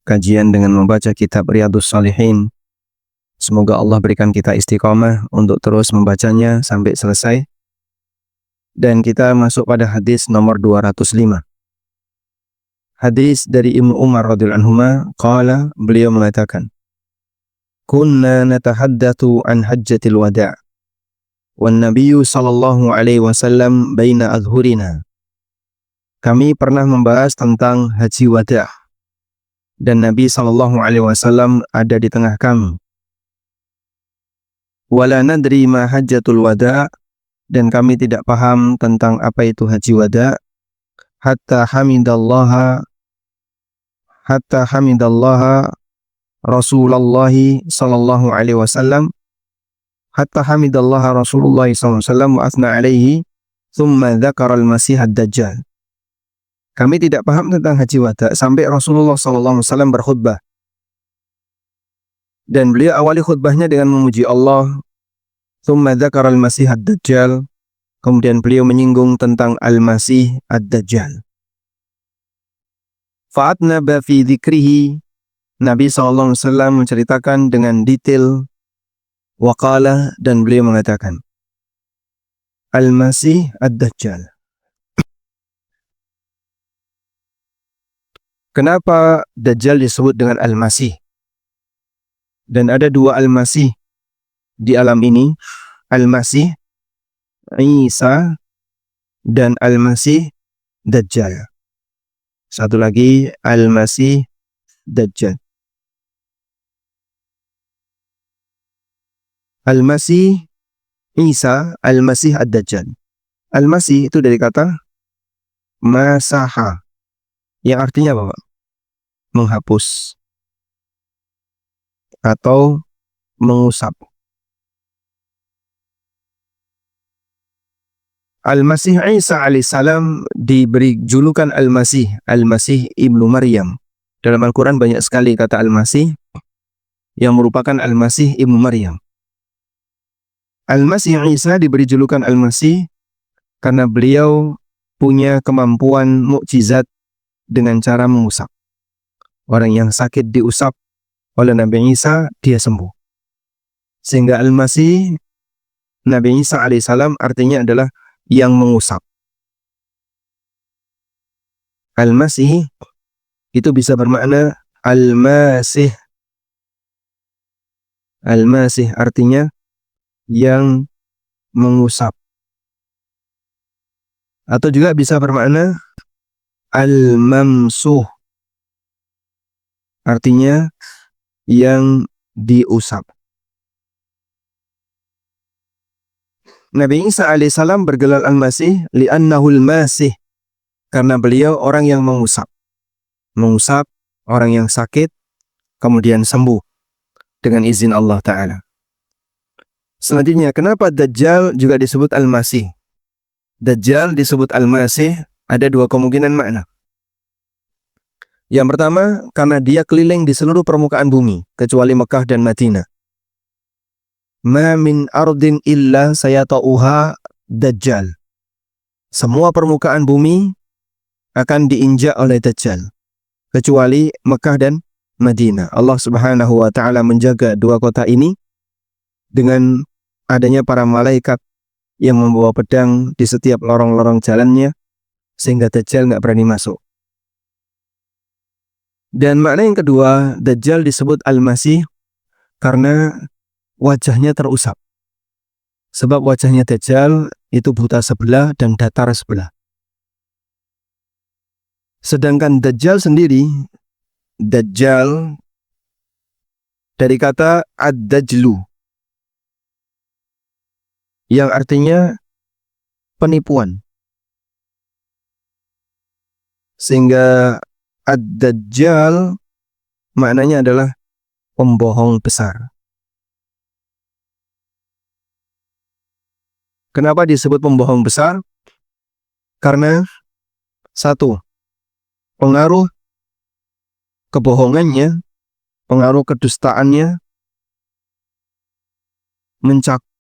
kajian dengan membaca kitab Riyadhus Shalihin. Semoga Allah berikan kita istiqamah untuk terus membacanya sampai selesai. Dan kita masuk pada hadis nomor 205. Hadis dari Ibnu Umar radhiyallahu anhuma, qala, beliau mengatakan, kunna natahaddatsu an hajjatil wada' wan nabiyyu sallallahu alaihi wasallam baina adhhurina. Kami pernah membahas tentang haji wada' dan Nabi sallallahu alaihi wasallam ada di tengah kami. Wala nadri ma hajjatul wada', dan kami tidak paham tentang apa itu haji wada', hatta hamidallaha Rasulullah sallallahu alaihi wasallam wa athna alaihi thumma dzakara al-masih ad-dajjal. Kami tidak paham tentang haji wada' sampai Rasulullah sallallahu alaihi wasallam berkhutbah. Dan beliau awali khutbahnya dengan memuji Allah. Thumma dzakara al-masih ad-dajjal. Kemudian beliau menyinggung tentang al-masih ad-dajjal. Fa'atnaba fi dzikrihi. Nabi sallallahu alaihi wasallam menceritakan dengan detail. Waqala, dan beliau mengatakan, al-masih ad-dajjal. Kenapa Dajjal disebut dengan Al-Masih? Dan ada dua Al-Masih di alam ini, Al-Masih Isa dan Al-Masih Dajjal. Satu lagi, Al-Masih Dajjal. Al-Masih Isa, Al-Masih Ad-Dajjal. Al-Masih itu dari kata masaha, yang artinya apa, Pak? Menghapus atau mengusap. Al-Masih Isa alaihissalam diberi julukan Al-Masih, Al-Masih Ibnu Maryam. Dalam Al-Quran banyak sekali kata Al-Masih yang merupakan Al-Masih Ibnu Maryam. Al-Masih Isa diberi julukan Al-Masih karena beliau punya kemampuan mukjizat dengan cara mengusap. Orang yang sakit diusap oleh Nabi Isa, dia sembuh. Sehingga Al-Masih Nabi Isa alaihissalam artinya adalah yang mengusap. Al-Masih itu bisa bermakna Al-Masih. Al-Masih artinya yang mengusap. Atau juga bisa bermakna Al-Mamsuh, artinya yang diusap. Nabi Isa alaihissalam bergelar Al-Masih li'annahul masih, karena beliau orang yang mengusap. Mengusap orang yang sakit, kemudian sembuh dengan izin Allah Ta'ala. Selanjutnya, kenapa Dajjal juga disebut Al-Masih? Dajjal disebut Al-Masih, ada dua kemungkinan makna. Yang pertama, karena dia keliling di seluruh permukaan bumi, kecuali Mekah dan Madinah. Ma min ardin illa sayata'uha Dajjal. Semua permukaan bumi akan diinjak oleh Dajjal, kecuali Mekah dan Madinah. Allah Subhanahu wa Ta'ala menjaga dua kota ini dengan adanya para malaikat yang membawa pedang di setiap lorong-lorong jalannya, sehingga Dajjal nggak berani masuk. Dan makna yang kedua, Dajjal disebut Al-Masih karena wajahnya terusap. Sebab wajahnya Dajjal itu buta sebelah dan datar sebelah. Sedangkan Dajjal sendiri, Dajjal dari kata ad-dajlu, yang artinya penipuan. Sehingga ad-dajjal maknanya adalah pembohong besar. Kenapa disebut pembohong besar? Karena satu, pengaruh kebohongannya, pengaruh kedustaannya mencakup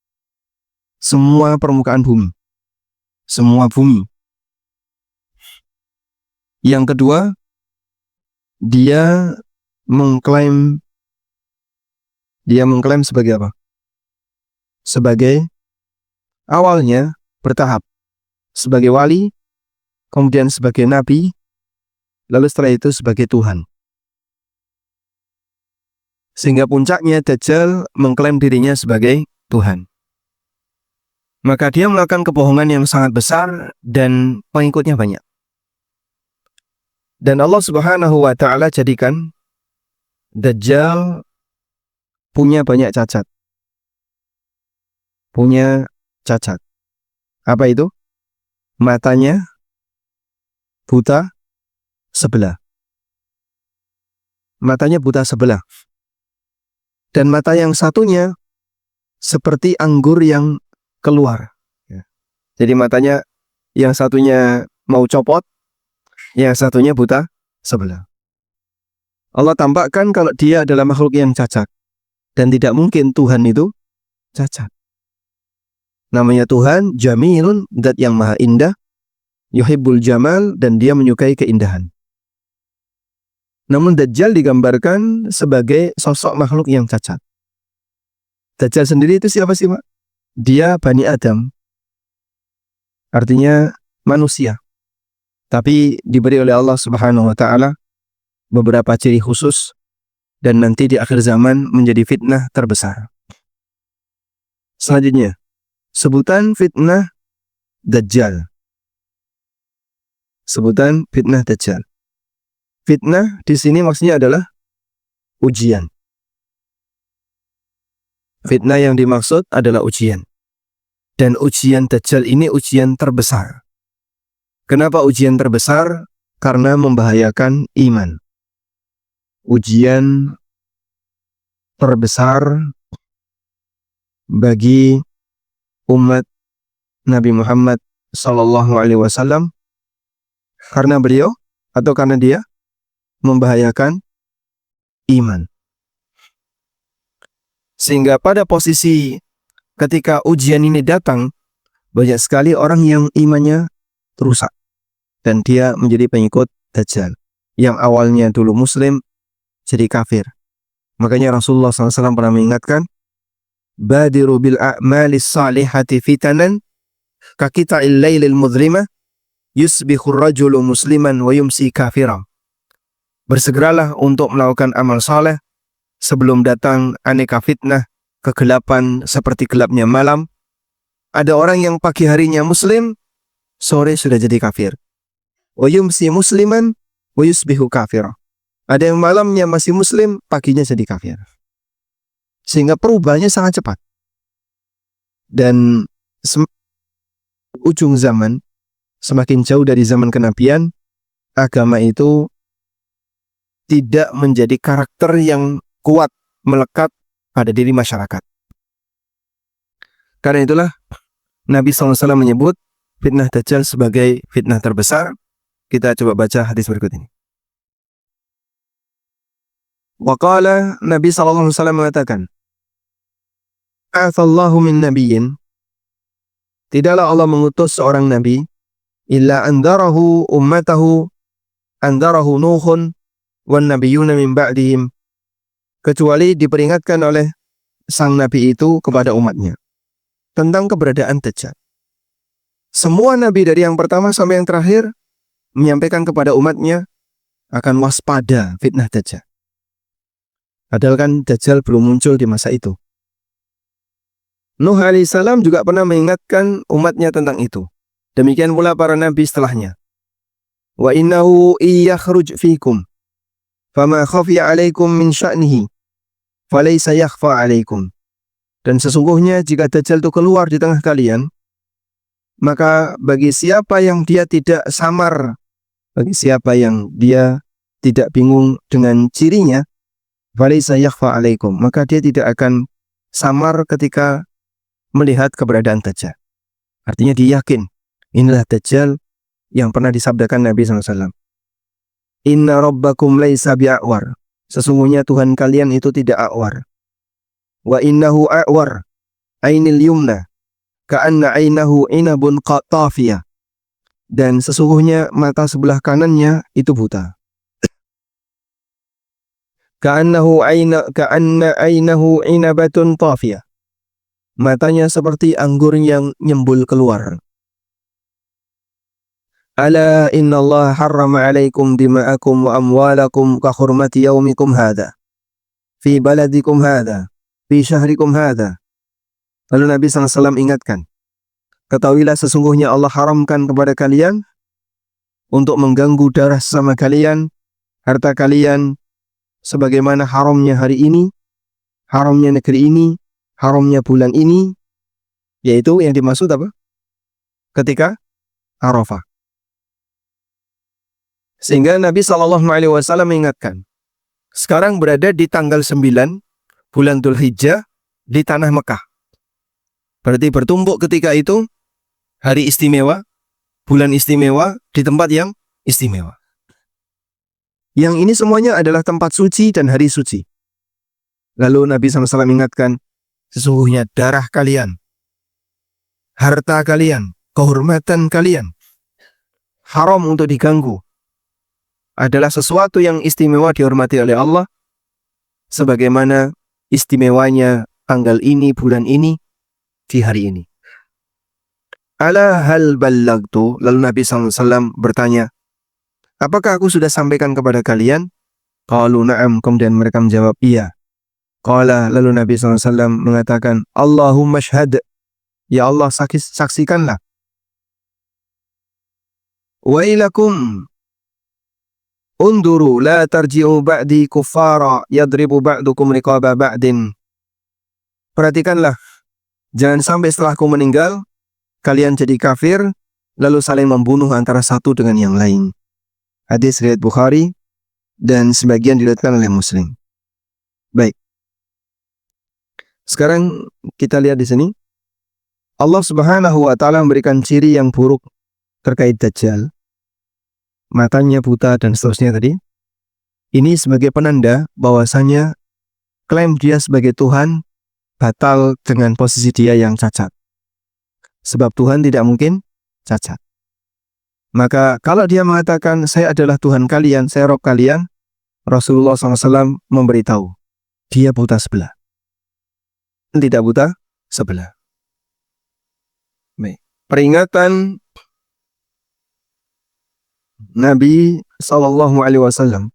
semua permukaan bumi, semua bumi. Yang kedua, dia mengklaim sebagai apa? Sebagai awalnya bertahap sebagai wali, kemudian sebagai nabi, lalu setelah itu sebagai Tuhan. Sehingga puncaknya Dajjal mengklaim dirinya sebagai Tuhan. Maka dia melakukan kebohongan yang sangat besar dan pengikutnya banyak. Dan Allah Subhanahu wa Ta'ala jadikan Dajjal punya banyak cacat. Punya cacat. Apa itu? Matanya buta sebelah. Matanya buta sebelah. Dan mata yang satunya seperti anggur yang keluar. Jadi matanya yang satunya mau copot, yang satunya buta sebelah. Allah tampakkan kalau dia adalah makhluk yang cacat. Dan tidak mungkin Tuhan itu cacat. Namanya Tuhan Jamilun, zat yang maha indah, yuhibbul jamal, dan dia menyukai keindahan. Namun Dajjal digambarkan sebagai sosok makhluk yang cacat. Dajjal sendiri itu siapa sih, Pak? Dia Bani Adam. Artinya manusia. Tapi diberi oleh Allah Subhanahu wa Ta'ala beberapa ciri khusus dan nanti di akhir zaman menjadi fitnah terbesar. Selanjutnya, sebutan fitnah Dajjal. Sebutan fitnah Dajjal. Fitnah di sini maksudnya adalah ujian. Fitnah yang dimaksud adalah ujian. Dan ujian Dajjal ini ujian terbesar. Kenapa ujian terbesar? Karena membahayakan iman. Ujian terbesar bagi umat Nabi Muhammad Sallallahu Alaihi Wasallam karena beliau atau karena dia membahayakan iman. Sehingga pada posisi ketika ujian ini datang, banyak sekali orang yang imannya rusak dan dia menjadi pengikut Dajjal yang awalnya dulu muslim jadi kafir. Makanya Rasulullah SAW pernah mengingatkan, badiru bil a'malis salihati fitanan kakita'il laylil mudhrimah yusbihur rajulu musliman wa yumsi kafira. Bersegeralah untuk melakukan amal saleh sebelum datang aneka fitnah, kegelapan seperti gelapnya malam. Ada orang yang pagi harinya muslim, sore sudah jadi kafir. Wa yumsi musliman wa yusbihu kafira. Ada yang malamnya masih muslim, paginya jadi kafir. Sehingga perubahannya sangat cepat. Dan ujung zaman, semakin jauh dari zaman kenabian, agama itu tidak menjadi karakter yang kuat melekat pada diri masyarakat. Karena itulah Nabi SAW menyebut fitnah Dajjal sebagai fitnah terbesar. Kita coba baca hadis berikut ini. Waqala, Nabi SAW mengatakan, A'athallahu min nabiyyin, tidaklah Allah mengutus seorang nabi, illa andarahu ummatahu, andarahu Nuhun, wan nabiyuna min ba'dihim, kecuali diperingatkan oleh sang nabi itu kepada umatnya tentang keberadaan Dajjal. Semua nabi dari yang pertama sampai yang terakhir menyampaikan kepada umatnya akan waspada fitnah Dajjal. Padahal kan Dajjal belum muncul di masa itu. Nuh alaihissalam juga pernah mengingatkan umatnya tentang itu. Demikian pula para nabi setelahnya. Wa innahu iyakhruj fikum fama khafiya alaikum min sya'nihi falaysa yakhfa alaikum. Dan sesungguhnya jika Dajjal itu keluar di tengah kalian, maka bagi siapa yang dia tidak samar, bagi siapa yang dia tidak bingung dengan cirinya, falaysa yakhfa alaikum, maka dia tidak akan samar ketika melihat keberadaan Dajjal. Artinya dia yakin inilah Dajjal yang pernah disabdakan Nabi SAW. Inna rabbakum laysa bi'a'war, sesungguhnya Tuhan kalian itu tidak a'war. Wa innahu a'war ainil yumna ka'anna ainahu inabun qatafiyah, dan sesungguhnya mata sebelah kanannya itu buta, ka'anna ainahu inabatun tafiyah. Matanya seperti anggur yang nyembul keluar. Ala inna Allah harrama alaikum dima'akum wa amwalakum ka hurmati yaumikum hadha fi baladikum hadha fi syahrikum hadha. Lalu Nabi SAW ingatkan, ketahuilah sesungguhnya Allah haramkan kepada kalian untuk mengganggu darah sesama kalian, harta kalian, sebagaimana haramnya hari ini, haramnya negeri ini, haramnya bulan ini, yaitu yang dimaksud apa? Ketika Arafah. Sehingga Nabi SAW mengingatkan, sekarang berada di tanggal 9 bulan Dzulhijjah di tanah Mekah. Berarti bertumbuk ketika itu hari istimewa, bulan istimewa di tempat yang istimewa. Yang ini semuanya adalah tempat suci dan hari suci. Lalu Nabi SAW mengingatkan, sesungguhnya darah kalian, harta kalian, kehormatan kalian haram untuk diganggu. Adalah sesuatu yang istimewa dihormati oleh Allah, sebagaimana istimewanya tanggal ini, bulan ini, di hari ini. Ala hal ballagtu, lalu Nabi SAW bertanya, apakah aku sudah sampaikan kepada kalian? Qalu na'am, kemudian mereka menjawab, iya. Qala, lalu Nabi SAW mengatakan, Allahumma syhad, ya Allah saksikanlah. Wailakum unduru la tarji'u ba'di kuffara yadribu ba'dukum riqaba ba'din. Perhatikanlah, jangan sampai setelah aku meninggal kalian jadi kafir lalu saling membunuh antara satu dengan yang lain. Hadis riwayat Bukhari dan sebagian diriwayatkan oleh Muslim. Baik. Sekarang kita lihat di sini. Allah Subhanahu wa taala memberikan ciri yang buruk terkait Dajjal. Matanya buta dan seterusnya tadi. Ini sebagai penanda bahwasanya klaim dia sebagai Tuhan batal dengan posisi dia yang cacat. Sebab Tuhan tidak mungkin cacat. Maka kalau dia mengatakan saya adalah Tuhan kalian, saya Rob kalian, Rasulullah SAW memberitahu dia buta sebelah. Tidak buta sebelah. Baik. Peringatan Nabi SAW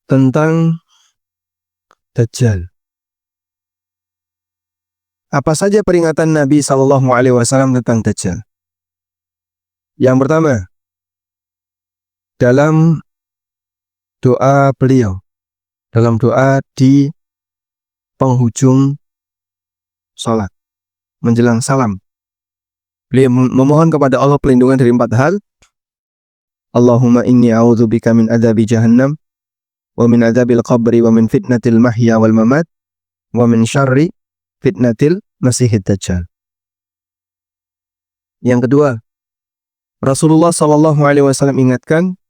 tentang Dajjal. Apa saja peringatan Nabi SAW tentang Dajjal? Yang pertama, dalam doa beliau, dalam doa di penghujung sholat, menjelang salam, beliau memohon kepada Allah perlindungan dari 4 hal. Allahumma inni a'udzubika min adzabi jahannam wa min adzabil qabri wa min fitnatil mahya wal mamat wa min syarri fitnatil masihid dajjal. Yang kedua, Rasulullah SAW ingatkan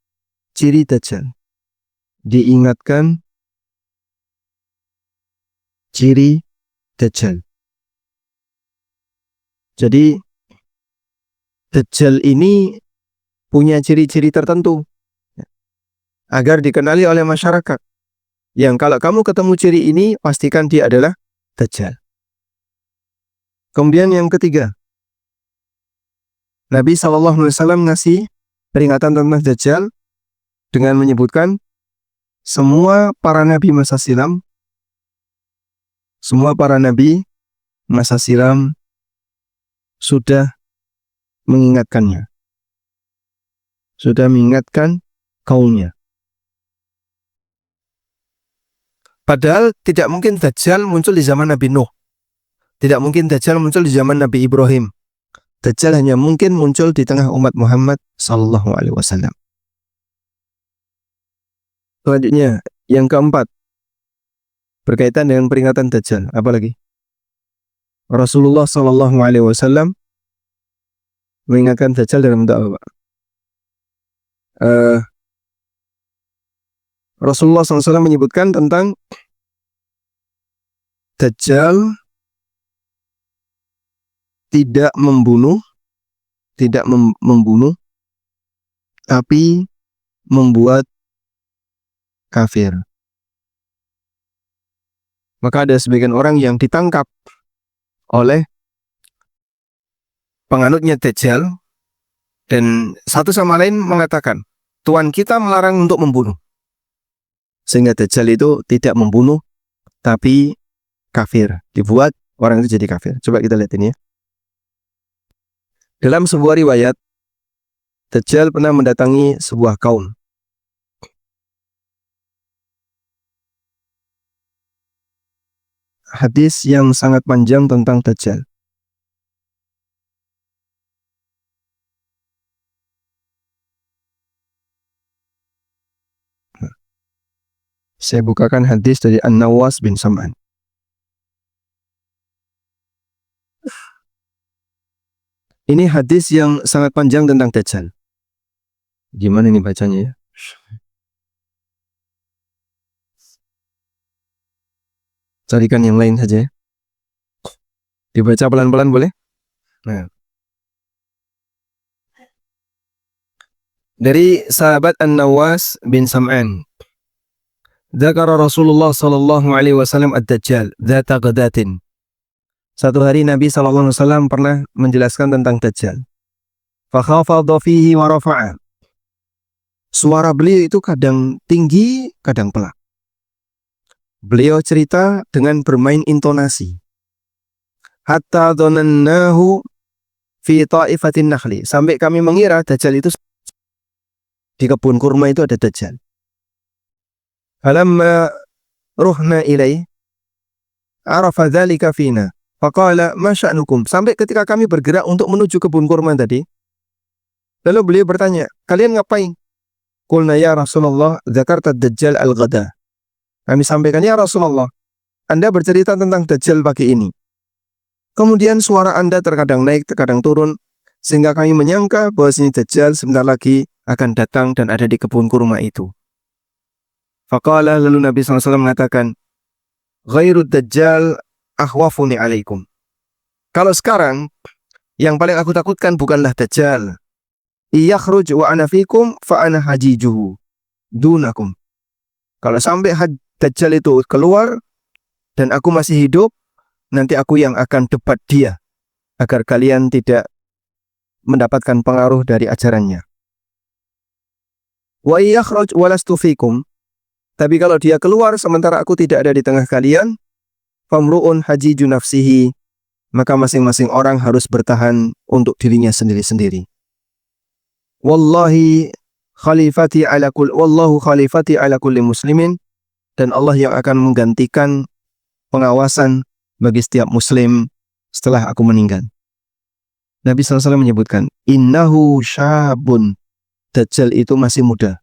ciri Dajjal. Diingatkan ciri Dajjal. Jadi Dajjal ini punya ciri-ciri tertentu agar dikenali oleh masyarakat. Yang kalau kamu ketemu ciri ini, pastikan dia adalah Dajjal. Kemudian yang ketiga, Nabi SAW ngasih peringatan tentang Dajjal dengan menyebutkan semua para nabi masa silam, sudah mengingatkannya, sudah mengingatkan kaumnya. Padahal tidak mungkin Dajjal muncul di zaman Nabi Nuh, tidak mungkin Dajjal muncul di zaman Nabi Ibrahim. Dajjal hanya mungkin muncul di tengah umat Muhammad SAW. Selanjutnya, yang keempat, berkaitan dengan peringatan Dajjal. Apa lagi? Rasulullah SAW mengingatkan Dajjal dalam doa. Rasulullah SAW menyebutkan tentang Dajjal tidak membunuh, tapi membuat kafir. Maka ada sebagian orang yang ditangkap oleh penganutnya Dajjal dan satu sama lain mengatakan, Tuhan kita melarang untuk membunuh. Sehingga Dajjal itu tidak membunuh, tapi kafir. Dibuat orang itu jadi kafir. Coba kita lihat ini ya. Dalam sebuah riwayat, Dajjal pernah mendatangi sebuah kaum. Hadis yang sangat panjang tentang Dajjal. Saya bukakan hadis dari An-Nawas bin Sam'an. Ini hadis yang sangat panjang tentang Dajjal. Gimana ini bacanya ya? Carikan yang lain saja. Dibaca pelan-pelan boleh? Nah. Dari sahabat An-Nawas bin Sam'an. Dzakara Rasulullah sallallahu alaihi wasallam ad-Dajjal dzata ghadatin. Satu hari Nabi sallallahu alaihi wasallam pernah menjelaskan tentang Dajjal. Fa khafadha fihi wa rafa'a. Suara beliau itu kadang tinggi, kadang pelan. Beliau cerita dengan bermain intonasi. Hatta dhanannahu fi ta'ifatin nakhli. Sampai kami mengira Dajjal itu di kebun kurma itu ada Dajjal. Falamma ruhna ilaih arafa dzalika fina. Faqala ma sya'nukum. Sampai ketika kami bergerak untuk menuju kebun kurma tadi, lalu beliau bertanya, kalian ngapain? Qulna ya Rasulullah, dzakarta Dajjal al-ghada. Kami sampaikan, ya Rasulullah, Anda bercerita tentang Dajjal pagi ini. Kemudian suara Anda terkadang naik, terkadang turun, sehingga kami menyangka bahwa sini Dajjal sebentar lagi akan datang dan ada di kebun kurma itu. Faqala, lalu Nabi SAW mengatakan, Ghairud Dajjal akhwafuni alaikum. Kalau sekarang, yang paling aku takutkan bukanlah Dajjal. Iyakhruj wa ana fikum fa ana hajijuhu dunakum. Kalau sampai Dajjal itu keluar dan aku masih hidup, nanti aku yang akan debat dia agar kalian tidak mendapatkan pengaruh dari ajarannya. Wa iyakhruj wa lastu fikum. Tapi kalau dia keluar sementara aku tidak ada di tengah kalian, famru'un hajiju nafsihi, maka masing-masing orang harus bertahan untuk dirinya sendiri-sendiri. Wallahu khalifati ala kulli muslimin, dan Allah yang akan menggantikan pengawasan bagi setiap muslim setelah aku meninggal. Nabi SAW menyebutkan, innahu syabun, Dajjal itu masih muda.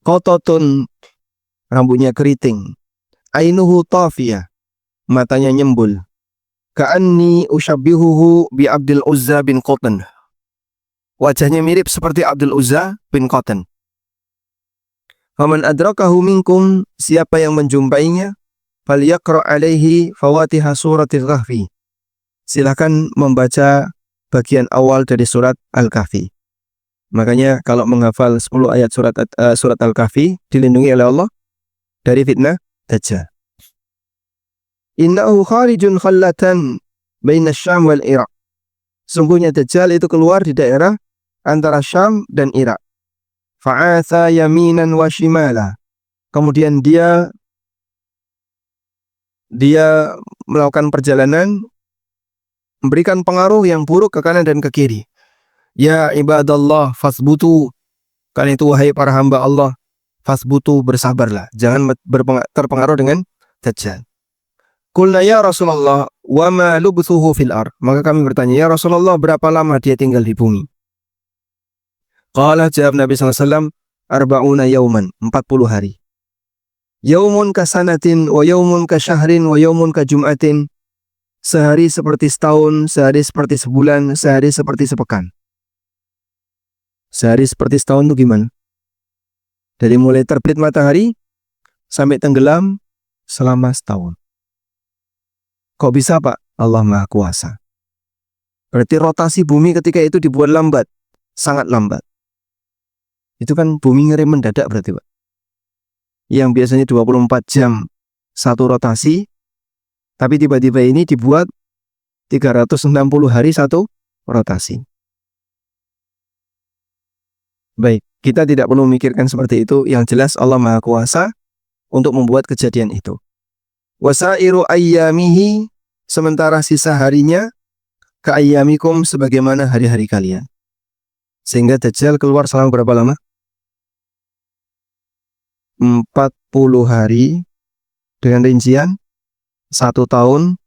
Qototun, rambutnya keriting. Ainuhu tafiyah, matanya nyembul. Ka'anni ushabbihuhu bi Abdul Uzza bin Qatan. Wajahnya mirip seperti Abdul Uzza bin Qatan. Faman adrakahu minkum, siapa yang menjumpainya, falyaqra alaihi fawatiha suratil Kahfi. Silakan membaca bagian awal dari surat Al-Kahfi. Makanya kalau menghafal 10 ayat surat Al-Kahfi dilindungi oleh Allah dari fitnah Dajjal. Innahu kharijun khallatan baina Syam wal Irak. Sungguhnya Dajjal itu keluar di daerah antara Syam dan Irak. Fa'atha yaminan wa shimala. Kemudian dia melakukan perjalanan memberikan pengaruh yang buruk ke kanan dan ke kiri. Ya ibadallah fasbutu. Karena itu wahai para hamba Allah, fasbutu, bersabarlah, jangan terpengaruh dengan Dajjal. Qulna ya Rasulullah wa ma lubthuhu fil ar. Maka kami bertanya, ya Rasulullah, berapa lama dia tinggal di bumi? Qala, jawab Nabi SAW, arba'una yauman, 40 hari. Yaumun ka sanatin wa yaumun ka syahrin wa yaumun ka jum'atin. Sehari seperti setahun, sehari seperti sebulan, sehari seperti sepekan. Sehari seperti setahun itu gimana? Dari mulai terbit matahari sampai tenggelam selama setahun. Kok bisa, Pak? Allah Maha Kuasa. Berarti rotasi bumi ketika itu dibuat lambat, sangat lambat. Itu kan bumi ngerem mendadak berarti, Pak. Yang biasanya 24 jam satu rotasi, tapi tiba-tiba ini dibuat 360 hari satu rotasi. Baik, kita tidak perlu memikirkan seperti itu. Yang jelas Allah Maha Kuasa untuk membuat kejadian itu. Wasairu ayyamihi, sementara sisa harinya ka ayyamikum, sebagaimana hari-hari kalian. Sehingga Dajjal keluar selama berapa lama? 40 hari dengan rincian 1 tahun,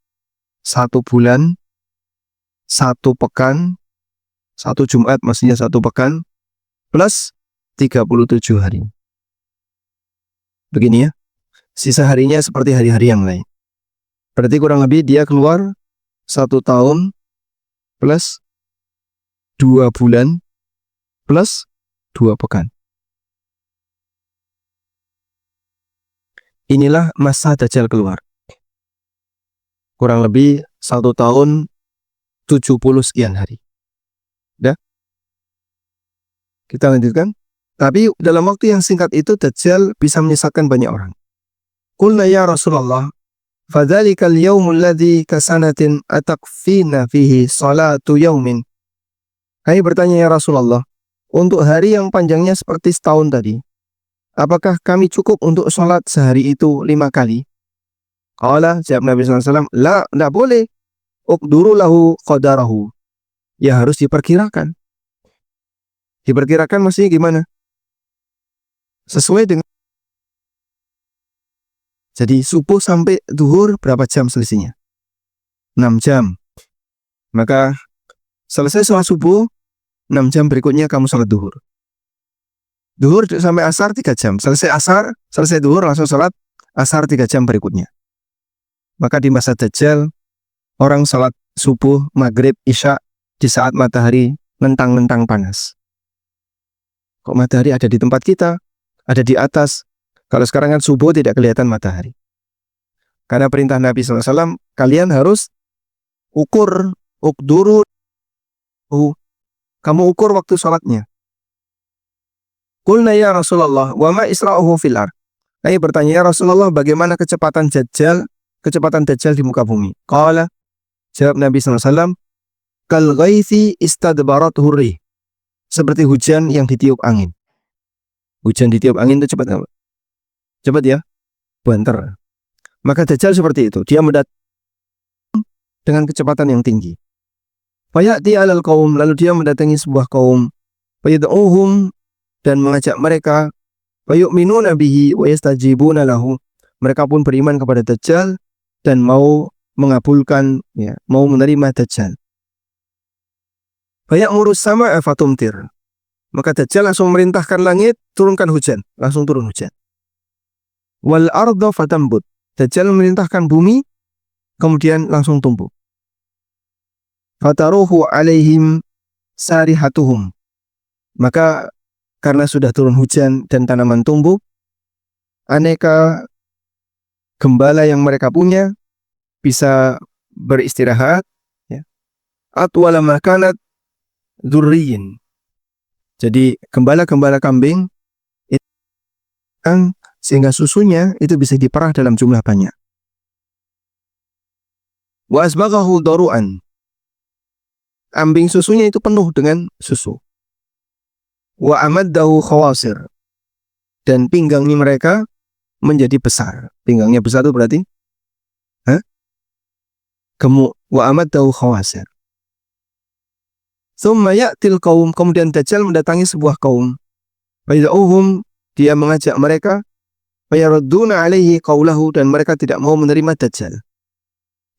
1 bulan, 1 pekan, 1 Jumat, maksudnya 1 pekan, plus 37 hari. Begini ya, sisa harinya seperti hari-hari yang lain. Berarti kurang lebih dia keluar 1 tahun plus 2 bulan plus 2 pekan. Inilah masa Dajjal keluar. Kurang lebih 1 tahun 70 sekian hari. Udah? Kita lanjutkan. Tapi dalam waktu yang singkat itu Dajjal bisa menyesatkan banyak orang. Qulna ya Rasulullah, fadzalikal yaumul ladzi kasanatin atakfina fihi salatu yaumin. Kami bertanya ya Rasulullah, untuk hari yang panjangnya seperti setahun tadi, apakah kami cukup untuk sholat sehari itu 5 kali? Qala, jawab Nabi SAW, la, tidak boleh. Uqduru lahu qadarahu. Ya harus diperkirakan. Diperkirakan maksudnya gimana? Sesuai dengan. Jadi subuh sampai duhur berapa jam selisihnya? 6 jam. Maka selesai sholat subuh, 6 jam berikutnya kamu sholat duhur. Duhur sampai asar 3 jam. Selesai asar, selesai duhur langsung sholat asar 3 jam berikutnya. Maka di masa Dajjal, orang sholat subuh, maghrib, isya di saat matahari lentang-lentang panas. Kok matahari ada di tempat kita? Ada di atas. Kalau sekarang kan subuh tidak kelihatan matahari. Karena perintah Nabi SAW, kalian harus ukur, ukduru. Kamu ukur waktu sholatnya. Qulna ya Rasulullah, wa ma isra'uhu fil ar. Kami bertanya ya Rasulullah, bagaimana kecepatan Dajjal di muka bumi? Qala, jawab Nabi SAW, kal ghaithi istadbarat hurri. Seperti hujan yang ditiup angin. Hujan ditiup angin itu cepat nggak? Cepat ya, banter. Maka Dajjal seperti itu. Dia mendatang dengan kecepatan yang tinggi. Fayati alal kaum, lalu dia mendatangi sebuah kaum. Fayad'uhum, dan mengajak mereka. Fayu'minuna bihi wa yastajibuna lahu. Mereka pun beriman kepada Dajjal dan mau mengabulkan, ya, mau menerima Dajjal. Faya'murus sama'a fatumtir. Maka Dajjal langsung merintahkan langit, turunkan hujan, langsung turun hujan. Wal arda fatambut. Dajjal memerintahkan bumi, kemudian langsung tumbuh. Fataruhu alaihim sarihatuhum. Maka karena sudah turun hujan dan tanaman tumbuh, aneka gembala yang mereka punya bisa beristirahat, ya. Atwala makanat dzurriyin. Jadi gembala-gembala kambing itu, sehingga susunya itu bisa diperah dalam jumlah banyak. Wa asbaghahu daru'an. Ambing susunya itu penuh dengan susu. Wa amaddahu khawasir. Dan pinggangnya mereka menjadi besar. Pinggangnya besar itu berarti gemuk. Wa amaddahu khawasir. Tsumma ya'til qaum, kemudian Dajjal mendatangi sebuah kaum. Fayad'uhum, dia mengajak mereka. Fayarudduna alaihi qawlahu, dan mereka tidak mau menerima Dajjal.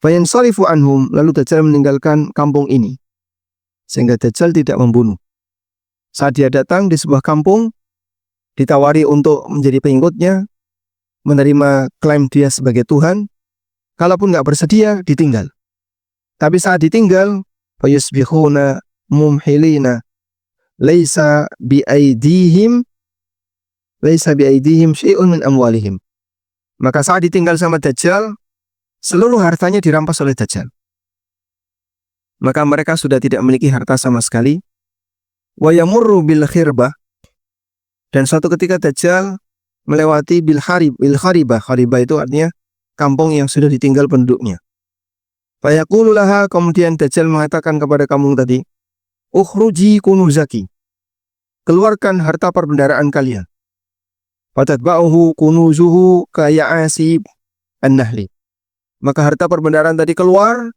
Fayansarifu anhum, lalu Dajjal meninggalkan kampung ini. Sehingga Dajjal tidak membunuh. Saat dia datang di sebuah kampung, ditawari untuk menjadi pengikutnya, menerima klaim dia sebagai Tuhan. Kalaupun nggak bersedia, ditinggal. Tapi saat ditinggal, fayusbihuna mumhilina laisa biaidihim syai'un min amwalihim. Maka saat ditinggal sama Dajjal, seluruh hartanya dirampas oleh Dajjal. Maka mereka sudah tidak memiliki harta sama sekali. Wa yamurru bil khirbah, Dan suatu ketika Dajjal melewati Bil-Kharibah. Kharibah itu artinya kampung yang sudah ditinggal penduduknya. Fayaqulu laha, kemudian Dajjal mengatakan kepada kampung tadi, ukhruji kunuzaki, keluarkan harta perbendaharaan kalian. Fatatba'uhu kunuzuhu kaya'asib an-nahli. Maka harta perbendaharaan tadi keluar,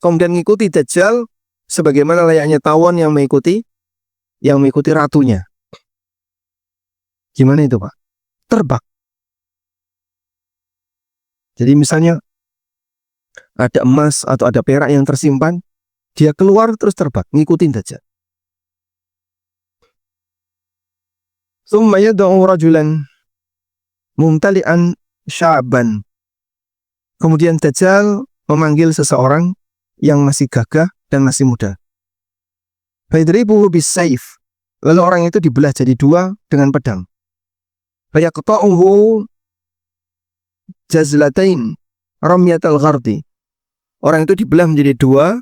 kemudian mengikuti Dajjal sebagaimana layaknya tawon yang mengikuti ratunya. Gimana itu, Pak? Terbang. Jadi misalnya ada emas atau ada perak yang tersimpan, dia keluar terus terbang, ngikutin Dajjal. Tsumma yad'u rajulan mumtali'an sya'ban. Kemudian Dajjal memanggil seseorang yang masih gagah dan masih muda. Fayadribuhu bis-saif. Lalu orang itu dibelah jadi dua dengan pedang. Fayaqta'uhu jazlatain ramyatal ghardi. Orang itu dibelah menjadi dua,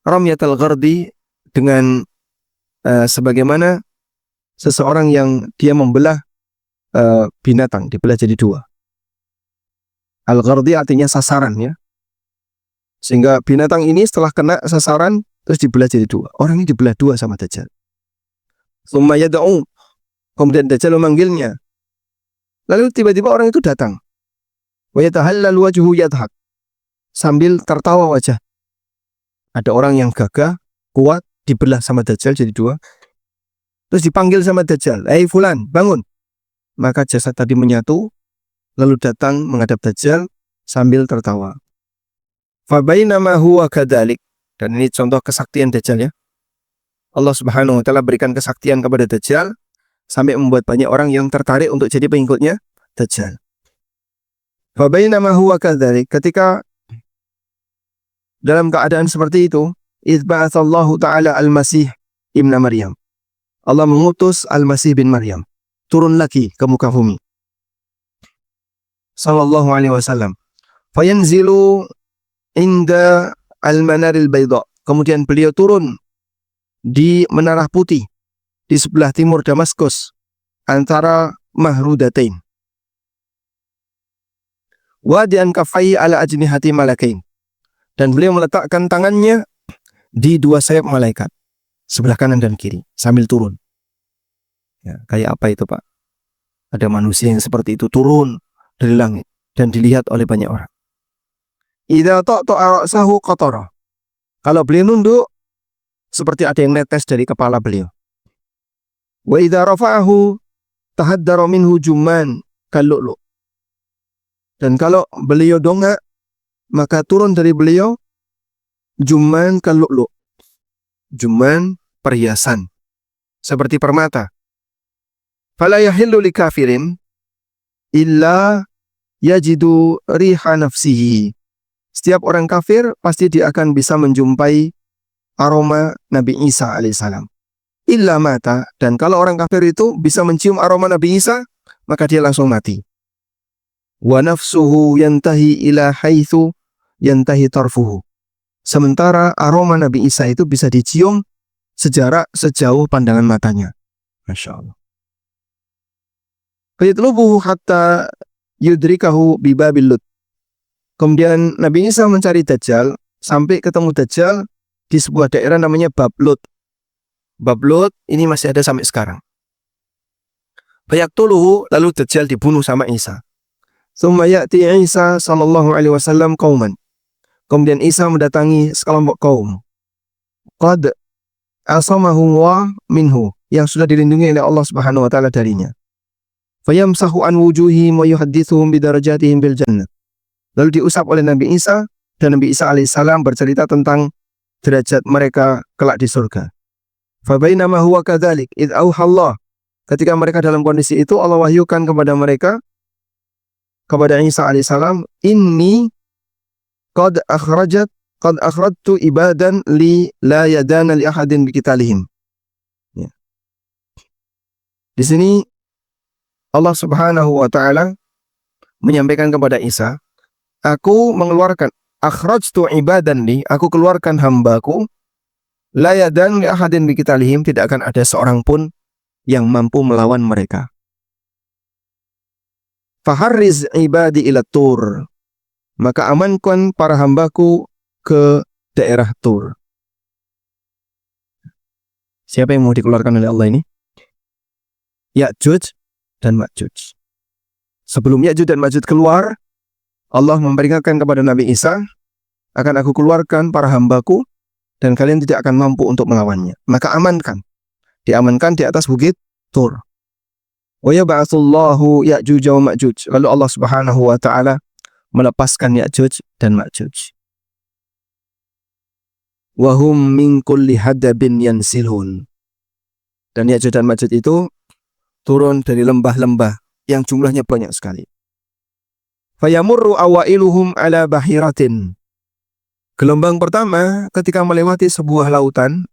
ramyatal ghardi, dengan sebagaimana seseorang yang dia membelah binatang, dibelah jadi dua. Al-ghardi artinya sasaran, ya. Sehingga binatang ini setelah kena sasaran terus dibelah jadi dua. Orang ini dibelah dua sama Dajjal. Tsumma yad'u, kemudian Dajjal memanggilnya. Lalu tiba-tiba orang itu datang. Wa yatahallal wajhu yadhak, sambil tertawa wajah. Ada orang yang gagah, kuat, dibelah sama Dajjal jadi dua. Terus dipanggil sama Dajjal, "Hei fulan, bangun." Maka jasad tadi menyatu, lalu datang menghadap Dajjal sambil tertawa. Fabainama huwa kadzalik. Dan ini contoh kesaktian Dajjal, ya. Allah Subhanahu wa taala berikan kesaktian kepada Dajjal sampai membuat banyak orang yang tertarik untuk jadi pengikutnya Dajjal. Fabainama huwa kadzalik, ketika dalam keadaan seperti itu, idz ba'atsallahu ta'ala al-Masih ibn Maryam. Allah mengutus Al-Masih bin Maryam turun lagi ke muka bumi. Sallallahu alaihi wasallam. Fayanzilu inda al-manaril bayda. Kemudian beliau turun di menara putih di sebelah timur Damaskus antara Mahrudatain. Wa dian kafai ala ajnihati malakain. Dan beliau meletakkan tangannya di dua sayap malaikat, sebelah kanan dan kiri, sambil turun. Ya, kayak apa itu, Pak? Ada manusia yang seperti itu turun dari langit dan dilihat oleh banyak orang. Idza ta'ta'a ra'sahu qatara. Kalau beliau nunduk, seperti ada yang netes dari kepala beliau. Wa idza rafa'ahu tahaddara minhu jumman kallu'lu. Dan kalau beliau dongak, maka turun dari beliau jumman kallu'lu. Jumman perhiasan seperti permata. Fala yahillu likafirin illa yajidu riha nafsihi. Setiap orang kafir pasti dia akan bisa menjumpai aroma Nabi Isa alaihissalam. Illa mata, dan kalau orang kafir itu bisa mencium aroma Nabi Isa, maka dia langsung mati. Wa nafsuhu yantahi ila haitsu yantahi tarfuhu. Sementara aroma Nabi Isa itu bisa dicium sejarak sejauh pandangan matanya. Masya Allah. Fayatlubuhu hatta yudrikahu bibabil lut. Kemudian Nabi Isa mencari Dajjal sampai ketemu Dajjal di sebuah daerah namanya Bab Lut. Bab Lut ini masih ada sampai sekarang. Fayaktuluhu, lalu Dajjal dibunuh sama Isa. Tsumma ya'ti Isa sallallahu alaihi wasallam qauman. Kemudian Isa mendatangi sekelompok kaum. Qad asamahu wa minhu, yang sudah dilindungi oleh Allah Subhanahu wa taala darinya. Fayamsahu an wujuhihim wa yuhaddithuhum bidarajatihim bil jannah. Lalu diusap oleh Nabi Isa, dan Nabi Isa alaihissalam bercerita tentang derajat mereka kelak di surga. Fabainama huwa kadzalik id auhallah. Ketika mereka dalam kondisi itu, Allah wahyukan kepada mereka, kepada Isa alaihissalam, inni qad akhrajtu ibadan li la yadana li ahadin biqitalihim. Ya. Di sini Allah Subhanahu wa taala menyampaikan kepada Isa, aku mengeluarkan, akhrajtu ibadan li, aku keluarkan hambaku, la yadan li ahadin biqitalihim, tidak akan ada seorang pun yang mampu melawan mereka. Faharriz ibadi ila Tur. Maka amankan para hambaku ke daerah Tur. Siapa yang mau dikeluarkan oleh Allah ini? Ya'juj dan Ma'juj. Sebelum Ya'juj dan Ma'juj keluar, Allah memperingatkan kepada Nabi Isa, akan aku keluarkan para hambaku dan kalian tidak akan mampu untuk melawannya. Maka amankan. Diamankan di atas bukit Tur. Wa yab'atsullahu Ya'juj wa Ma'juj. Lalu Allah Subhanahu wa taala melepaskan Ya'juj dan Ma'juj. Wa hum min kulli hadabin yansilun. Dan Ya'juj dan Ma'juj itu turun dari lembah-lembah yang jumlahnya banyak sekali. Fayamurru awailuhum ala bahiratin. Gelombang pertama ketika melewati sebuah lautan,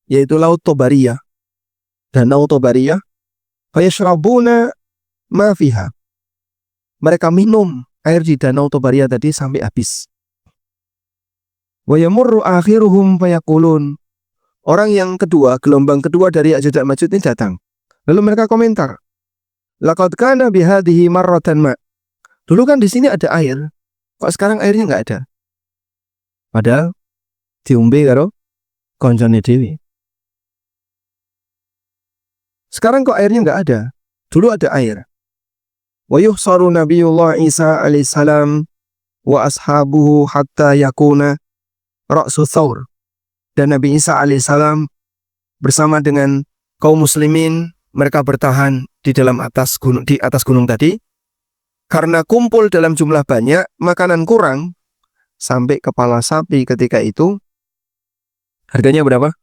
yaitu Laut Tobariyah. Danau Tobariyah. Fayashrabuna ma fiha. Mereka minum air di Danau Tobariyah tadi sampai habis. Wa yamurru akhiruhum fayaqulun. Orang yang kedua, gelombang kedua dari Ya'juj dan Ma'juj ini datang. Lalu mereka komentar, laqad kana bihadhihi marratan ma. Dulu kan di sini ada air, kok sekarang airnya nggak ada? Padahal diombe karo koncone dhewe. Sekarang kok airnya nggak ada? Dulu ada air. Wa yuhsaru Nabiyullah Isa alaihissalam wa ashabuhu hatta yakuna ra'su thawr. Dan Nabi Isa alaihissalam bersama dengan kaum muslimin, mereka bertahan di atas gunung tadi. Karena kumpul dalam jumlah banyak, makanan kurang, sampai kepala sapi ketika itu harganya berapa?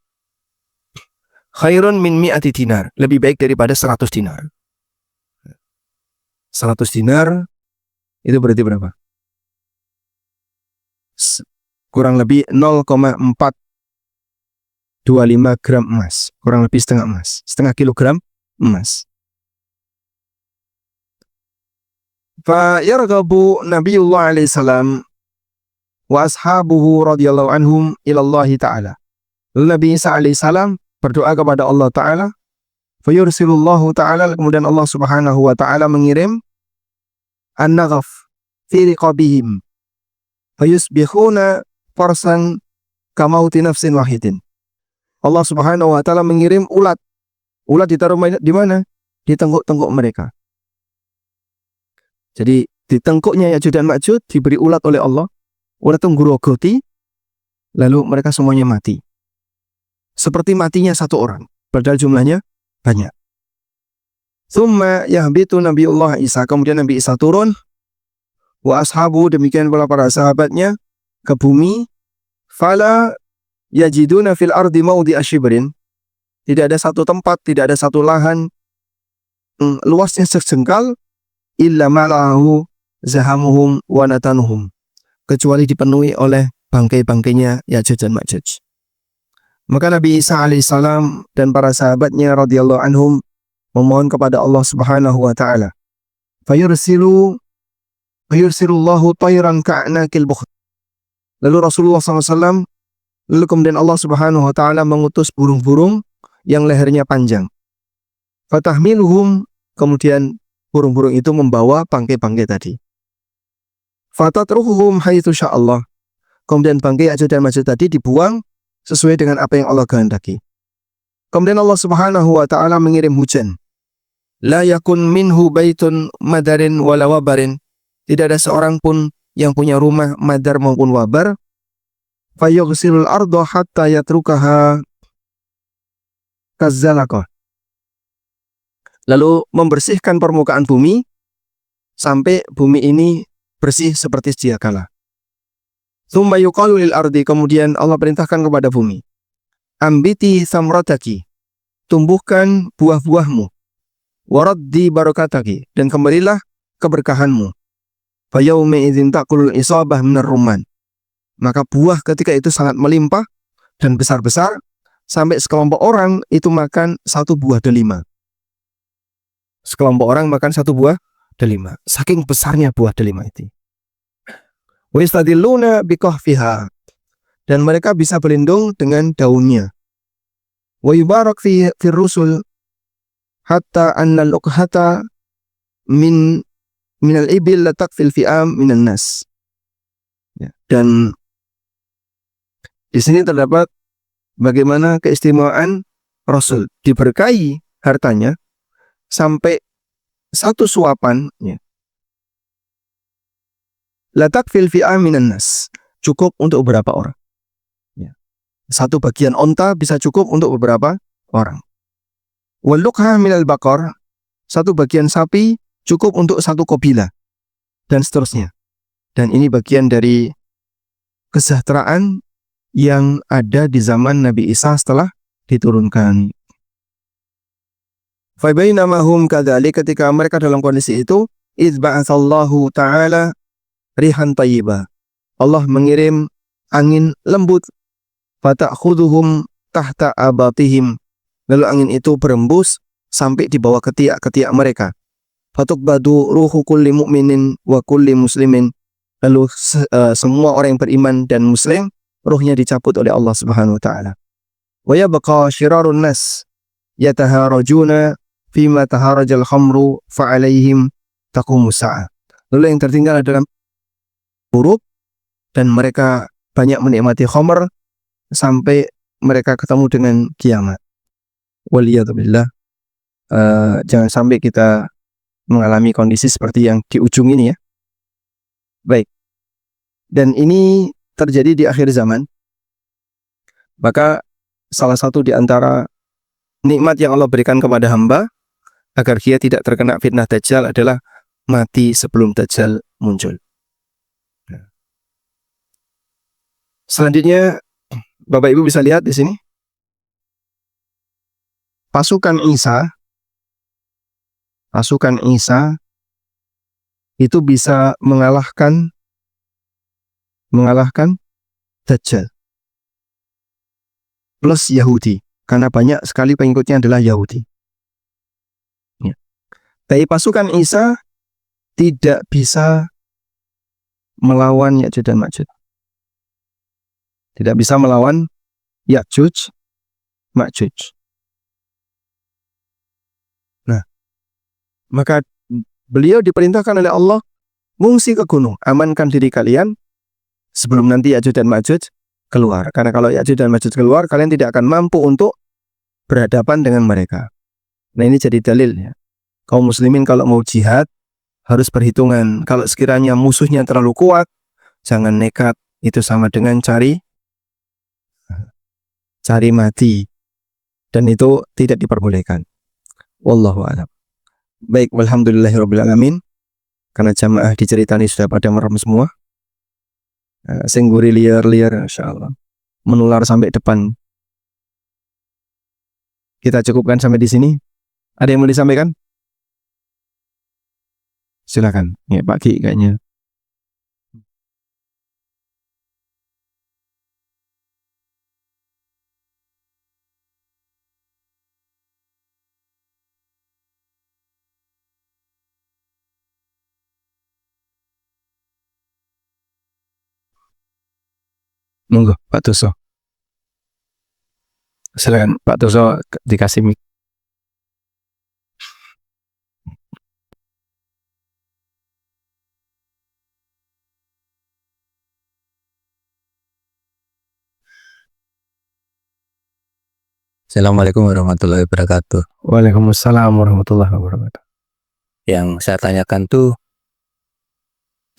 Khairun min mi'ati dinar, lebih baik daripada 100 dinar. 100 dinar itu berarti berapa? Kurang lebih 0,425 gram emas, kurang lebih setengah kilogram emas. Fa yarghabu Nabiyullah alaihi salam wa ashabuhu radhiyallahu anhum ila Allah taala. Lalu Nabi Isa alaihi salam berdoa kepada Allah taala. Fa yursilullahu taala, kemudian Allah Subhanahu wa taala mengirim an-naghaf fi riqabihim. Fa yusbihuna farsan kamauti nafsin wahidin. Allah Subhanahu wa taala mengirim ulat. Ulat ditaruh di mana? Di tengkuk-tengkuk mereka. Jadi di tengkuknya Ya'juj dan Ma'juj diberi ulat oleh Allah. Ulat itu ngrogoti, lalu mereka semuanya mati. Seperti matinya satu orang, padahal jumlahnya banyak. Tsumma yahbitu Nabiullah Isa, kemudian Nabi Isa turun, wa ashabu, demikian pula para sahabatnya, ke bumi. Fala yajiduna fil ardi maudhi'a shibrin. Tidak ada satu tempat, tidak ada satu lahan luasnya sejengkal illa ma'lahu zahamuhum wa natanuhum, kecuali dipenuhi oleh bangkai-bangkainya Ya'juj dan Ma'juj. Maka Nabi Isa alaihissalam dan para sahabatnya radhiyallahu anhum memohon kepada Allah Subhanahu wa taala. Fayursilullahu tayran ka'nakil bukht. Lalu Rasulullah SAW, lalu kemudian Allah Subhanahu wa taala mengutus burung-burung yang lehernya panjang. Fatahmiluhum, kemudian burung-burung itu membawa bangkai-bangkai tadi. Fatatruhum haitsu sya'allah. Kemudian bangkai Ya'juj dan Ma'juj tadi dibuang sesuai dengan apa yang Allah kehendaki. Kemudian Allah Subhanahu wa taala mengirim hujan. La yakun minhu baitun madarin wala wabarin. Tidak ada seorang pun yang punya rumah madar maupun wabar. Fayughsilul arda hatta yatrukaha kazzalaqah. Lalu membersihkan permukaan bumi sampai bumi ini bersih seperti sedia kala. Tsumma yuqalu lil ardi, kemudian Allah perintahkan kepada bumi, ambiti samrataki, tumbuhkan buah-buahmu, waraddi barakataki, dan kembalilah keberkahanmu. Fa yauma idzin taqul isabah minar rumman. Maka buah ketika itu sangat melimpah dan besar-besar, sampai sekelompok orang itu makan satu buah delima. Sekelompok orang makan satu buah delima. Saking besarnya buah delima itu. Wa yastadilluna biqahfiha, dan mereka bisa berlindung dengan daunnya. Wa yubarak fi rusul hatta anna al-uqhata min minal ibil la takfil fi'am minan nas. Ya. Dan di sini terdapat bagaimana keistimewaan Rasul, diberkahi hartanya sampai satu suapan, ya, la takfil fi'am minan nas, cukup untuk beberapa orang. Ya. Satu bagian onta bisa cukup untuk beberapa orang. Wal luqha minal baqar, satu bagian sapi cukup untuk satu kabilah, dan seterusnya. Dan ini bagian dari kesejahteraan yang ada di zaman Nabi Isa setelah diturunkan. Fa bainama hum kadzalik, ketika mereka dalam kondisi itu, idz ba'atsallahu ta'ala rihan thayyibah, Allah mengirim angin lembut, fata'khudhuhum tahta abatihim, lalu angin itu berembus sampai di bawah ketiak-ketiak mereka. Fatuqbadu ruhu kulli mu'minin wa kulli muslimin, lalu semua orang yang beriman dan muslim ruhnya dicabut oleh Allah Subhanahu wa taala. Wa yabqa syirarun nas yataharajuna fima taharajal khamru fa alaihim taqumus sa'ah. Lalu yang tertinggal adalah buruk, dan mereka banyak menikmati khamr sampai mereka ketemu dengan kiamat. Waliyadzubillah. Jangan sampai kita mengalami kondisi seperti yang di ujung ini, ya. Baik. Dan ini terjadi di akhir zaman. Maka salah satu di antara nikmat yang Allah berikan kepada hamba agar dia tidak terkena fitnah Dajjal adalah mati sebelum Dajjal muncul. Selanjutnya, Bapak Ibu bisa lihat di sini. Pasukan Isa itu bisa mengalahkan Dajjal plus Yahudi, karena banyak sekali pengikutnya adalah Yahudi. Ya. Tapi pasukan Isa tidak bisa melawan Ya'juj dan Ma'juj. Tidak bisa melawan Ya'juj Ma'juj. Nah, maka beliau diperintahkan oleh Allah, mengungsi ke gunung, amankan diri kalian sebelum nanti Ya'juj dan Ma'juj keluar. Karena kalau Ya'juj dan Ma'juj keluar, kalian tidak akan mampu untuk berhadapan dengan mereka. Nah, ini jadi dalil, ya. Kaum muslimin kalau mau jihad harus perhitungan. Kalau sekiranya musuhnya terlalu kuat, jangan nekat. Itu sama dengan cari mati, dan itu tidak diperbolehkan. Wallahu a'lam. Baik, walhamdulillahirabbil alamin. Karena jamaah diceritani sudah pada merem semua. Singguri liar-liar, insyaallah menular sampai depan. Kita cukupkan sampai di sini. Ada yang mau disampaikan? Silakan. Ya, Pak Ki kayaknya. Monggo, Pak Tuso. Silakan, Pak Tuso, dikasih mic. Assalamualaikum warahmatullahi wabarakatuh. Waalaikumsalam warahmatullahi wabarakatuh. Yang saya tanyakan tuh,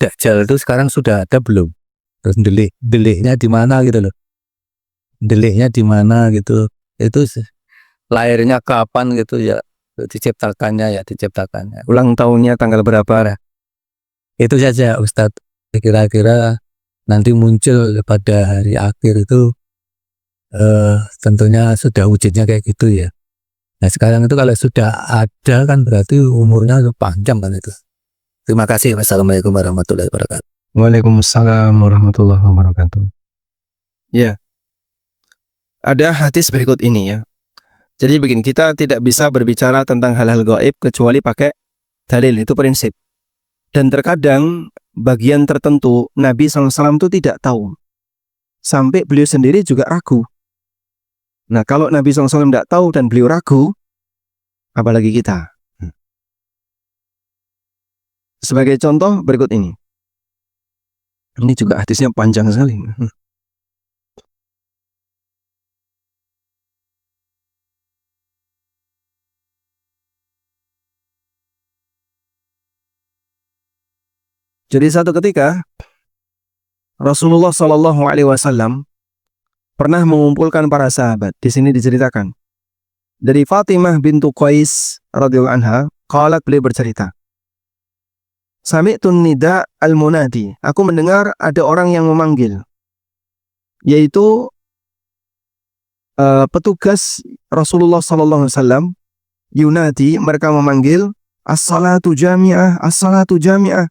Dajjal itu sekarang sudah ada belum? Terus deliknya di mana gitu loh? Deliknya di mana gitu? Itu lahirnya kapan gitu ya? Diciptakannya. Ulang tahunnya tanggal berapa? Itu saja Ustadz. Kira-kira nanti muncul pada hari akhir itu tentunya sudah wujudnya kayak gitu ya. Nah sekarang itu kalau sudah ada kan berarti umurnya panjang kan itu. Terima kasih. Wassalamualaikum warahmatullahi wabarakatuh. Waalaikumsalam warahmatullahi wabarakatuh. Ya. Ada hadis berikut ini, ya. Jadi begini, kita tidak bisa berbicara tentang hal-hal gaib kecuali pakai dalil, itu prinsip. Dan terkadang bagian tertentu Nabi SAW itu tidak tahu. Sampai beliau sendiri juga ragu. Nah, kalau Nabi SAW tidak tahu dan beliau ragu, apalagi kita. Sebagai contoh berikut ini. Ini juga hadisnya panjang sekali. Jadi satu ketika Rasulullah Shallallahu Alaihi Wasallam pernah mengumpulkan para sahabat. Di sini diceritakan dari Fatimah bintu Qais radhiyallahu anha, qalat, beliau bercerita, Sami'tun nida al-munadi. Aku mendengar ada orang yang memanggil, yaitu petugas Rasulullah Sallallahu Alaihi Wasallam. Yunadi, mereka memanggil, as-salatu jami'ah, as-salatu jami'ah.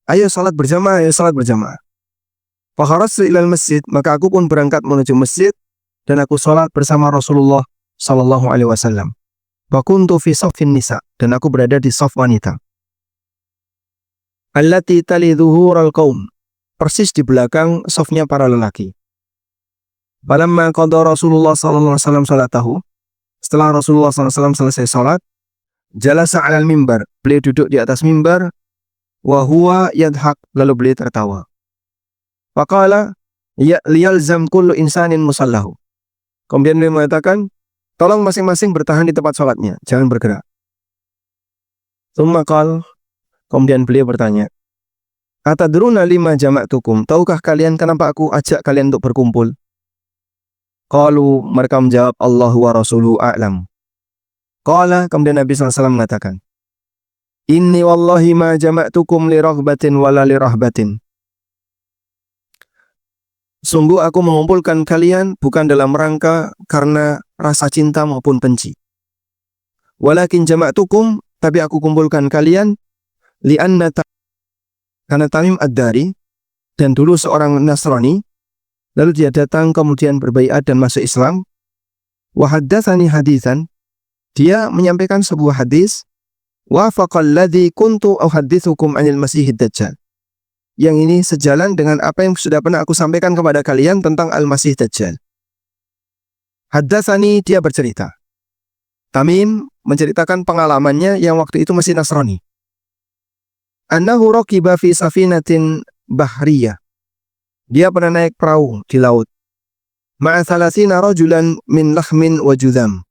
Ayo salat berjamaah, ayo salat berjamaah. Fakharajtu ilal masjid, maka aku pun berangkat menuju masjid dan aku salat bersama Rasulullah Sallallahu Alaihi Wasallam. Wa kuntu fi saffin nisa, dan aku berada di saf wanita. Allati tali dhuhural qaum, persis di belakang safnya para lelaki. Falamma qada Rasulullah sallallahu alaihi wasallam salatahu, setelah Rasulullah sallallahu alaihi wasallam selesai salat, jalasa 'alal mimbar, beliau duduk di atas mimbar, wa huwa yadhak, lalu beliau tertawa. Faqala liyalzam kullu insanin musallahu. Kemudian beliau mengatakan, tolong masing-masing bertahan di tempat salatnya, jangan bergerak. Tsumma qala, kemudian beliau bertanya, atadruna lima jama'tukum, tahukah kalian kenapa aku ajak kalian untuk berkumpul? Qalu, mereka menjawab, Allahu wa rasuluhu a'lam. Qala, kemudian Nabi SAW mengatakan, inni wallahi ma jama'tukum li raghbatin wala li rahbatin. Sungguh aku mengumpulkan kalian bukan dalam rangka karena rasa cinta maupun benci. Walakin jama'tukum, tapi aku kumpulkan kalian karena Tamim Ad-Dari, dan dulu seorang Nasrani, lalu dia datang kemudian berbaiat dan masuk Islam. Wa haddatsani haditsan, dia menyampaikan sebuah hadis, wafaqal ladzi kuntu uhadditsukum 'anil Masihid Dajjal. Yang ini sejalan dengan apa yang sudah pernah aku sampaikan kepada kalian tentang Al-Masih Dajjal. Haddatsani, dia bercerita. Tamim menceritakan pengalamannya yang waktu itu masih Nasrani. Annahu raqiba fi safinatin bahriyah. Dia pernah naik perahu di laut. Ma'a 30 rajulan min lahmin wa judham.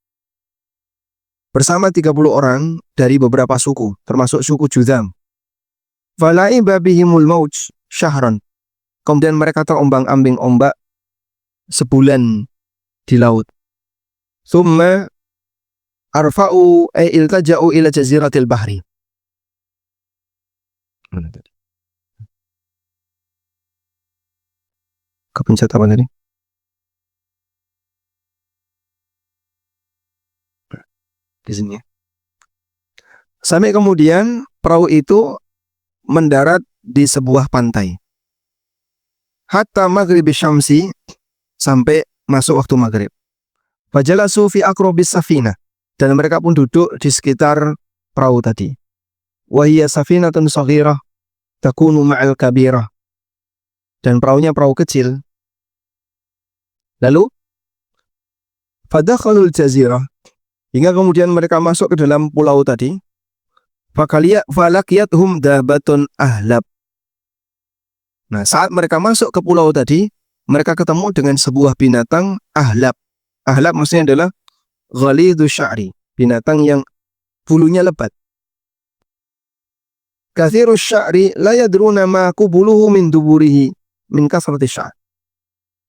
Bersama 30 orang dari beberapa suku, termasuk suku Judham. Fala'iba bihimul mauj syahran. Kemudian mereka terombang-ambing ombak sebulan di laut. Thumma arfa'u iltaja'u ila jaziratil bahri. Kepencet apa tadi? Di sini ya. Sampai kemudian perahu itu mendarat di sebuah pantai. Hatta maghrib syamsi, sampai masuk waktu maghrib. Fajalasu fi aqrabis safina, dan mereka pun duduk di sekitar perahu tadi. Wa hiya safinatun shaghirah takunu ma'al kabirah. Dan perahunya perahu kecil. Lalu fadakhalul jazirah, hingga kemudian mereka masuk ke dalam pulau tadi. Falakiyathum dabatun ahlab. Nah, saat mereka masuk ke pulau tadi, mereka ketemu dengan sebuah binatang ahlab. Ahlab maksudnya adalah ghalidhu sya'ri, binatang yang bulunya lebat. Kathirus sya'ri la yadruna ma qubuluhu min duburihi min kasrati sya'ri.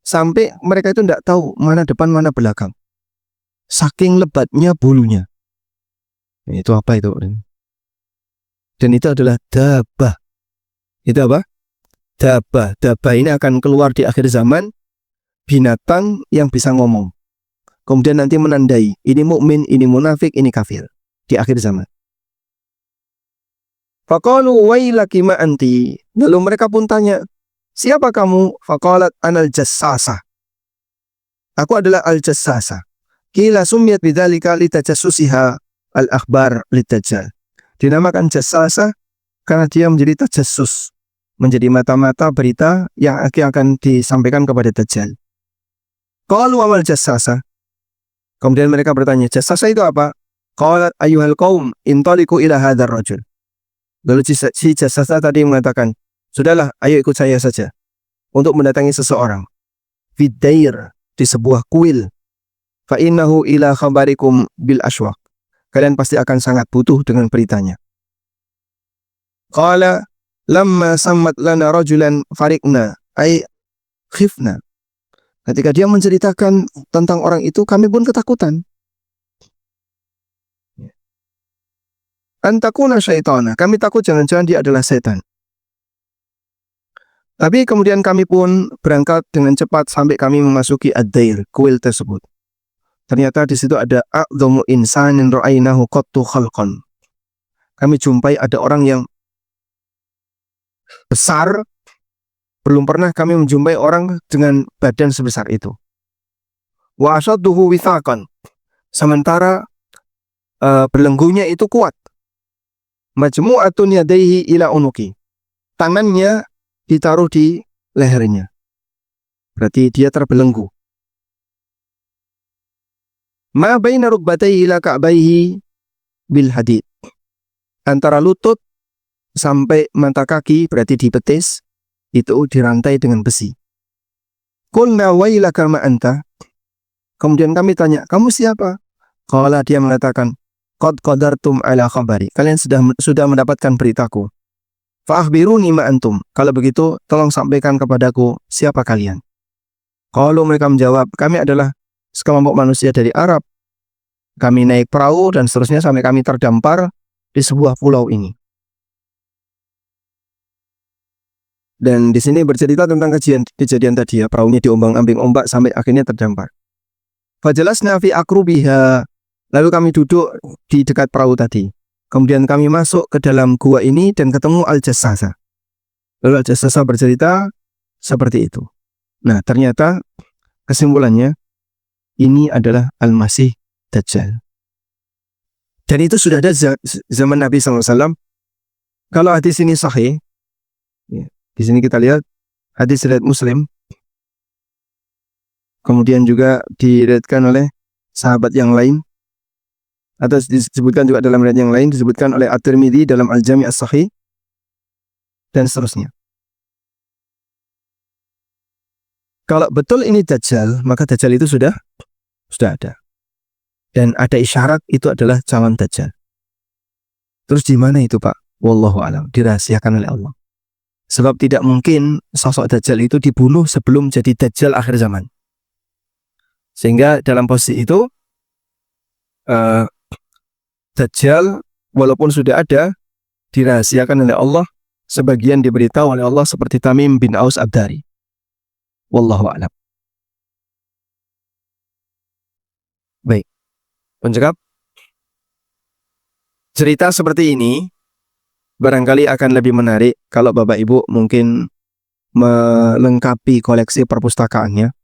Sampai mereka itu tidak tahu mana depan mana belakang, saking lebatnya bulunya. Itu apa itu? Dan itu adalah dabah. Itu apa? Dabah. Dabah ini akan keluar di akhir zaman, binatang yang bisa ngomong. Kemudian nanti menandai ini mukmin, ini munafik, ini kafir di akhir zaman. Faqalu wailaki ma anti. Lalu mereka pun tanya, siapa kamu? Faqalat anal jassasa. Aku adalah al-jassasa. Qila sumiyat bidzalika litajassusiha al-akhbar lidajjal. Dinamakan jassasa karena dia menjadi tajassus, menjadi mata-mata berita yang akan disampaikan kepada Dajjal. Qalu amal jassasa. Kemudian mereka bertanya, jassasa itu apa? Qalat ayyuhal qaum intaliqu ila hadzal rajul. Lalu si jasasa tadi mengatakan, sudahlah, ayo ikut saya saja untuk mendatangi seseorang. Fidair, di sebuah kuil. Fa innahu ila khabarikum bil ashwaq. Kalian pasti akan sangat butuh dengan beritanya. Qala lamma sammat lana rajulan farikna ay khifna. Ketika dia menceritakan tentang orang itu, kami pun ketakutan. Antakuna syaitana, kami takut jangan-jangan dia adalah setan. Tapi kemudian kami pun berangkat dengan cepat sampai kami memasuki ad-dair, kuil tersebut. Ternyata di situ ada a'dhamu insanin ra'ainahu qattu khalqan. Kami jumpai ada orang yang besar, belum pernah kami menjumpai orang dengan badan sebesar itu. Wa asadduhu withaqan. Sementara belenggunya itu kuat. Majmu'atun yadaihi ila unuki. Tangannya ditaruh di lehernya. Berarti dia terbelenggu. Ma baina rukbatayhi ila ka'baihi bil hadid. Antara lutut sampai mata kaki, berarti di betis, itu dirantai dengan besi. Qulna wailaka ma anta. Kemudian kami tanya, kamu siapa? Qala, dia mengatakan, qad qadartum ala khabari. Kalian sudah mendapatkan beritaku. Fa akhbiruni ma antum. Kalau begitu, tolong sampaikan kepadaku siapa kalian. Kalau mereka menjawab, kami adalah sekelompok manusia dari Arab. Kami naik perahu dan seterusnya sampai kami terdampar di sebuah pulau ini. Dan di sini bercerita tentang kejadian tadi ya, perahunya diombang-ambing ombak sampai akhirnya terdampar. Fajalasna fi akrubiha. Lalu kami duduk di dekat perahu tadi. Kemudian kami masuk ke dalam gua ini dan ketemu Al-Jassasa. Lalu Al-Jassasa bercerita seperti itu. Nah, ternyata kesimpulannya ini adalah Al-Masih Dajjal. Dan itu sudah ada zaman Nabi SAW. Kalau hadis ini sahih, ya, di sini kita lihat hadis riwayat Muslim. Kemudian juga diriwayatkan oleh sahabat yang lain. Atau disebutkan juga dalam riwayat yang lain, disebutkan oleh At-Tirmidzi dalam Al-Jami' As-Sahih dan seterusnya. Kalau betul ini Dajjal, maka Dajjal itu sudah ada. Dan ada isyarat itu adalah calon Dajjal. Terus di mana itu, Pak? Wallahu a'lam, dirahasiakan oleh Allah. Sebab tidak mungkin sosok Dajjal itu dibunuh sebelum jadi Dajjal akhir zaman. Sehingga dalam posisi itu Dajjal walaupun sudah ada, dirahasiakan oleh Allah, sebagian diberitahu oleh Allah seperti Tamim bin Aus Ad-Dari. Wallahu a'lam. Baik. Pencekap, cerita seperti ini barangkali akan lebih menarik kalau Bapak Ibu mungkin melengkapi koleksi perpustakaannya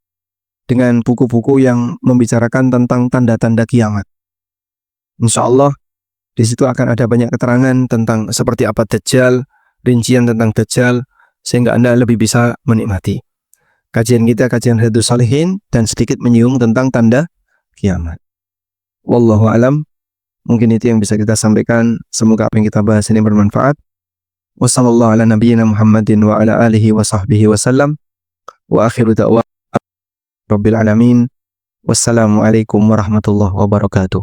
dengan buku-buku yang membicarakan tentang tanda-tanda kiamat. Insya Allah di situ akan ada banyak keterangan tentang seperti apa Dajjal, rincian tentang Dajjal, sehingga Anda lebih bisa menikmati. Kajian kita kajian Riyadhus Shalihin dan sedikit menyinggung tentang tanda kiamat. Wallahu alam. Mungkin itu yang bisa kita sampaikan. Semoga apa yang kita bahas ini bermanfaat. Wassallallahu ala nabiyyina Muhammadin wa ala alihi wa sahbihi wasallam. Wa akhiru da'wa rabbil alamin. Wassalamualaikum warahmatullahi wabarakatuh.